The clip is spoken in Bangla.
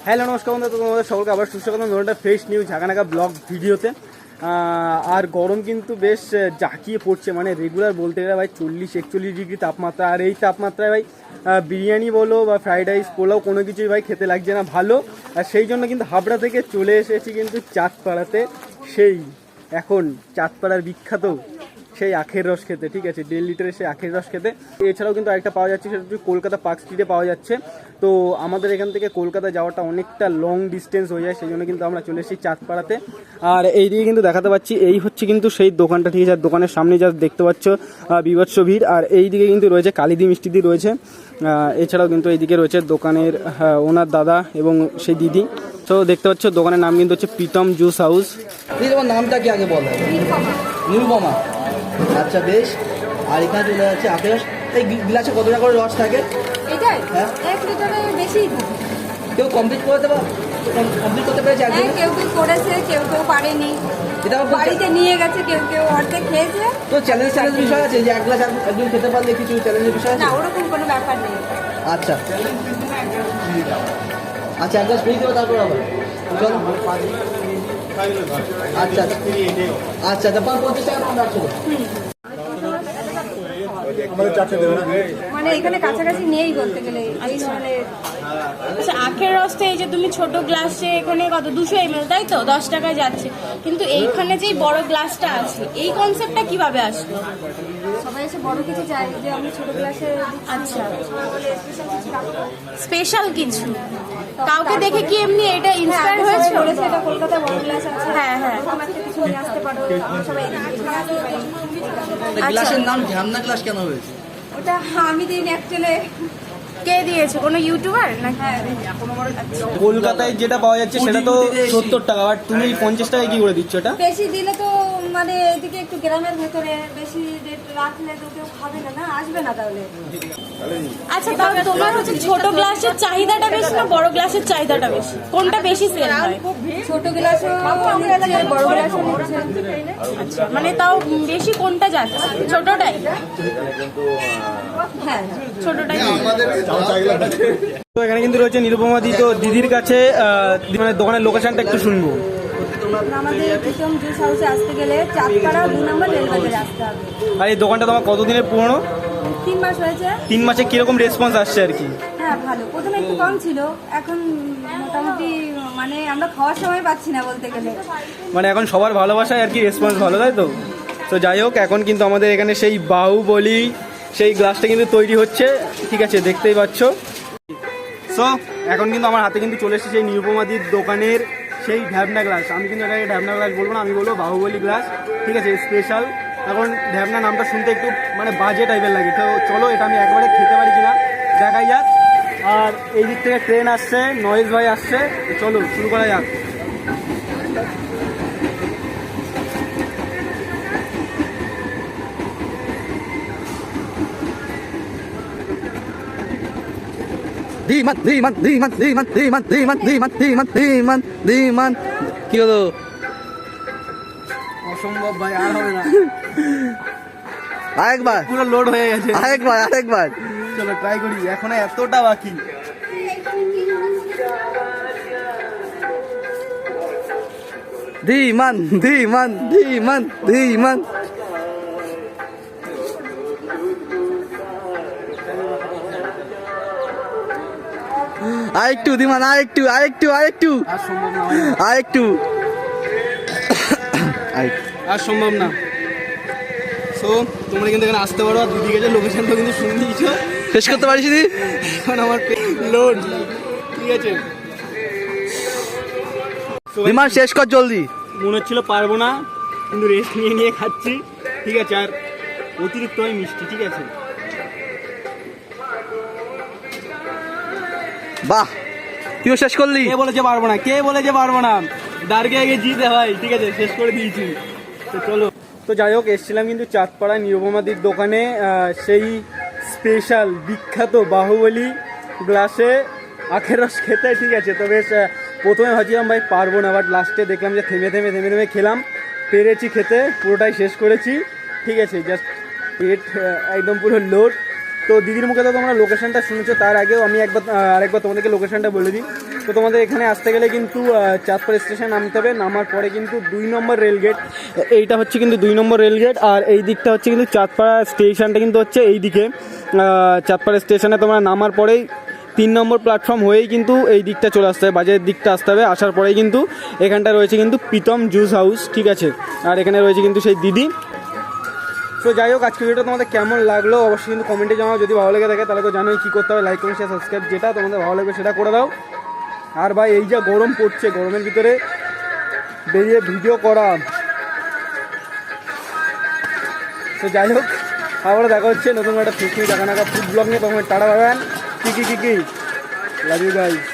হ্যালো নমস্কার বন্ধু, তোমাদের সকলকে আবার সুস্থ করলাম নতুন একটা ফ্রেশ নিউ ঝাঁকানাকা ব্লগ ভিডিওতে। আর গরম কিন্তু বেশ জাঁকিয়ে পড়ছে, মানে রেগুলার বলতে গেলে ভাই 40-41 ডিগ্রি তাপমাত্রা। আর এই তাপমাত্রায় ভাই বিরিয়ানি বলো বা ফ্রাইড রাইস পোলাও কোনো কিছুই ভাই খেতে লাগছে না ভালো। আর সেই জন্য কিন্তু হাবড়া থেকে চলে এসেছি কিন্তু চাঁদপাড়াতে, সেই এখন চাঁদপাড়ার বিখ্যাত সেই আখের রস খেতে। ঠিক আছে, 1.5 লিটারের সেই আখের রস খেতে। এছাড়াও কিন্তু আরেকটা পাওয়া যাচ্ছে, সেটা হচ্ছে কলকাতা পার্ক স্ট্রিটে পাওয়া যাচ্ছে। তো আমাদের এখান থেকে কলকাতা যাওয়াটা অনেকটা লং ডিস্টেন্স হয়ে যায়, সেই জন্য কিন্তু আমরা চলে এসেছি চাঁদপাড়াতে। আর এই দিকে কিন্তু দেখাতে পাচ্ছি, এই হচ্ছে কিন্তু সেই দোকানটা। ঠিক আছে, দোকানের সামনে যা দেখতে পাচ্ছ বিভৎস ভিড়। আর এই দিকে কিন্তু রয়েছে কালিদি মিষ্টিদি রয়েছে। এছাড়াও কিন্তু এইদিকে রয়েছে দোকানের ওনার দাদা এবং সেই দিদি। তো দেখতে পাচ্ছ দোকানের নাম কিন্তু হচ্ছে প্রীতম জুস হাউস। তোমার নামটা কি আগে বল? নিরুপমা। আচ্ছা বেশ। আর এখানে চলে যাচ্ছে আখের রস। এই গ্লাসে কত টাকা করে রস থাকে? এটাই হ্যাঁ 1 লিটারের বেশি থাকে। কেউ কমপ্লিট করতে পেরেছে একদিন? কেউ কেউ করেছে, কেউ কেউ পারেনি। এটা বাড়িতে নিয়ে গেছে, কেউ কেউ অর্ধেক খেয়েছে। তো চ্যালেঞ্জ বিষয় আছে যে এক গ্লাস একজন খেতে পারলে কিছু চ্যালেঞ্জের বিষয় আছে? না, ওরকম কোনো ব্যাপার নেই। আচ্ছা আচ্ছা, এক গ্লাস ফ্রি দেবো তারপর আবার চল। আচ্ছা আচ্ছা আচ্ছা 50 টাকা দাম রাখছো? মানে এখানে কাছাকাছি নেই বলতে গেলে। এই মানে আচ্ছা, আখের রসটা এই যে তুমি ছোট গ্লাসে এখানে কত 200 ml তাই তো 10 টাকায় যাচ্ছে, কিন্তু এইখানে যেই বড় গ্লাসটা আছে এই কনসেপ্টটা কিভাবে আসলো? সবাই এসে বড় কিছু চাই যে আমি ছোট গ্লাসে। আচ্ছা, সবাই বলে স্পেশাল কিছু রাখবো। স্পেশাল কিছু কাউকে দেখে কি এমনি এটা ইন্সপায়ার হয়েছে? বলেছে এটা কলকাতায় বড় গ্লাস আছে। হ্যাঁ হ্যাঁ, এরকম একটা কিছু নিয়ে আসতে পারো। আমরা সবাই এখানে আসতে পারি। গ্লাসের নাম ঝামনা গ্লাস কেন হয়েছে? ওটা আমি দিন অ্যাকচুয়ালি। কে দিয়েছে? কোনো ইউটিউবার নাকি? হ্যাঁ, কলকাতায় যেটা পাওয়া যাচ্ছে সেটা তো 70 টাকা, বাট তুমি 50 টাকায় কি করে দিচ্ছ এটা? বেশি দিলে তো মানে এদিকে একটু গ্রামের ভেতরে বেশি রেট রাখলে তো কেউ খাবে না, না আসবে না তাহলে। আচ্ছা, তাহলে তোমার হচ্ছে ছোট গ্লাসের চাহিদাটা বেশি না বড় গ্লাসের চাহিদাটা বেশি? কোনটা বেশি সেল হয়? ছোট গ্লাসও নিচ্ছে, বড় গ্লাসও নিচ্ছে। আচ্ছা, মানে তাও বেশি কোনটা যাচ্ছে? ছোটটাই? হ্যাঁ, ছোটটাই। তো এখানে কিন্তু রয়েছে নিরুপমা দি। তো দিদির কাছে মানে দোকানের লোকেশনটা একটু শুনবো। আমাদের প্রীতম জুস হাউসে আসতে গেলে চাঁদপাড়া 2 নম্বর রেলবাজারে আসতে হবে। আর এই দোকানটা তোমার কতদিনের পুরনো? 3 মাস হয়েছে। 3 মাসে কিরকম রেসপন্স আসছে আর কি? হ্যাঁ ভালো, প্রথমে একটু কম ছিল, এখন মোটামুটি মানে আমরা খাওয়ার সময় পাচ্ছি না বলতে গেলে। মানে এখন সবার ভালোবাসায় আর কি রেসপন্স ভালো, তাই তো? তো যাই হোক, এখন কিন্তু আমাদের এখানে সেই বাহুবলী সেই গ্লাসটা কিন্তু তৈরি হচ্ছে। ঠিক আছে, দেখতেই পাচ্ছ। সো এখন কিন্তু আমার হাতে কিন্তু চলে এসেছে সেই নিরুপমাদির দোকানের সেই ঢ্যাবনা গ্লাস। আমি কিন্তু এটাকে ঢ্যাবনা গ্লাস বলবো না, আমি বলবো বাহুবলী গ্লাস। ঠিক আছে, স্পেশাল। এখন ঢ্যাবনা নামটা শুনতে একটু মানে বাজে টাইপের লাগে। তো চলো এটা আমি একবারে খেতে পারি কিনা দেখাই যাক। আর এই দিক থেকে ট্রেন আসছে, নয়েজ ভাই আসছে। চলো শুরু করা যাক। ধীমান কি হলো? অসম্ভব ভাই, আর হবে না। আরেকবার পুরো লোড হয়ে গেছে। আরেকবার চলো ট্রাই করি, এখনো এতটা বাকি। ধীমান আরেকটু ধীমান, আরেকটু আর সম্ভব না, আরেকটু আর সম্ভব না। সো তোমরা কিন্তু এখানে আসতে পারো। আর দিদিকে যে লোকেশনটা কিন্তু শুনে দিয়েছো, শেষ করতে পারিস নি এখন আমার লোড। ঠিক আছে, ধীমান শেষ কর জলদি। মনে হচ্ছিল পারবো না, কিন্তু রেস্ট নিয়ে নিয়ে খাচ্ছি। ঠিক আছে, আর অতিরিক্ত হয় মিষ্টি। ঠিক আছে, বাহ, তুইও শেষ করলি। কে বলেছে পারবো না? কে বলেছে পারবো না? দাঁড়কে আগে জিতে ভাই। ঠিক আছে, শেষ করে দিয়েছি। তো চলো। তো যাই হোক, এসেছিলাম কিন্তু চাঁদপাড়ায় নিরুপমাদির দোকানে সেই স্পেশাল বিখ্যাত বাহুবলী গ্লাসে আখের রস খেতে। ঠিক আছে, তো বেশ প্রথমে ভাবছিলাম ভাই পারবো না, বাট লাস্টে দেখলাম যে থেমে থেমে খেলাম, পেরেছি খেতে, পুরোটাই শেষ করেছি। ঠিক আছে, জাস্ট পেট একদম পুরো লোড। তো তো দিদির মুখে তো তোমরা লোকেশনটা শুনেছো, তার আগেও আমি আরেকবার তোমাদেরকে লোকেশনটা বলে দিই। তো তোমাদের এখানে আসতে গেলে কিন্তু চাঁদপাড়া স্টেশন নামতে হবে, নামার পরে কিন্তু 2 নম্বর রেলগেট, এইটা হচ্ছে কিন্তু 2 নম্বর রেলগেট, আর এই দিকটা হচ্ছে কিন্তু চাঁদপাড়া স্টেশনটা কিন্তু হচ্ছে এই দিকে। চাঁদপাড়া স্টেশনে তোমরা নামার পরেই 3 নম্বর প্ল্যাটফর্ম হয়েই কিন্তু এই দিকটা চলে আসতে হবে, বাজারের দিকটা আসতে হবে। আসার পরেই কিন্তু এখানটা রয়েছে কিন্তু প্রীতম জুস হাউস, ঠিক আছে, আর এখানে রয়েছে কিন্তু সেই দিদি। তো যাই হোক, আজকে ভিডিওটা তোমাদের কেমন লাগলো অবশ্যই কিন্তু কমেন্টে জানাও। যদি ভালো লেগে থাকে তাহলে তো জানোই কী করতে হবে, লাইক কমেন্ট শেয়ার সাবস্ক্রাইব, যেটা তোমাদের ভালো লাগবে সেটা করে দাও। আর ভাই এই যা গরম পড়ছে, গরমের ভিতরে বেরিয়ে ভিডিও করা। তো যাই হোক, আবারও দেখা হচ্ছে নতুন একটা ফেসবুক জায়গা ফুড ব্লগ নিয়ে। তোমার টাটা পাবেন, কি লাভ ইউ গাইস।